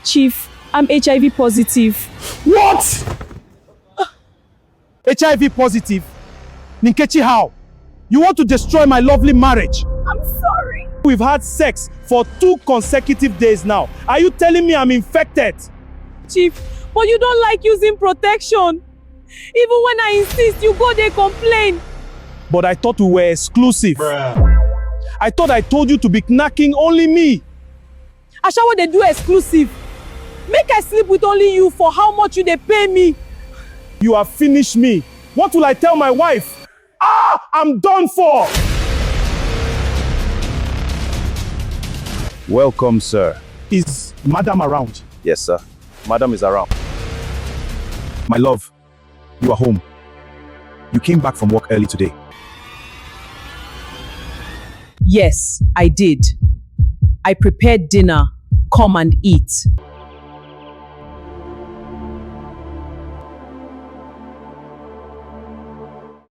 Chief, I'm HIV positive. What? HIV positive? Ninkechi, how? You want to destroy my lovely marriage? I'm sorry. We've had sex for 2 consecutive days now. Are you telling me I'm infected? Chief, but you don't like using protection. Even when I insist, you go there complain. But I thought we were exclusive. I thought I told you to be knacking only me. Ashawo they do exclusive. Make I sleep with only you for how much you they pay me. You have finished me. What will I tell my wife? I'm done for! Welcome, sir. Is Madam around? Yes, sir. Madam is around. My love, you are home. You came back from work early today. Yes, I did. I prepared dinner. Come and eat.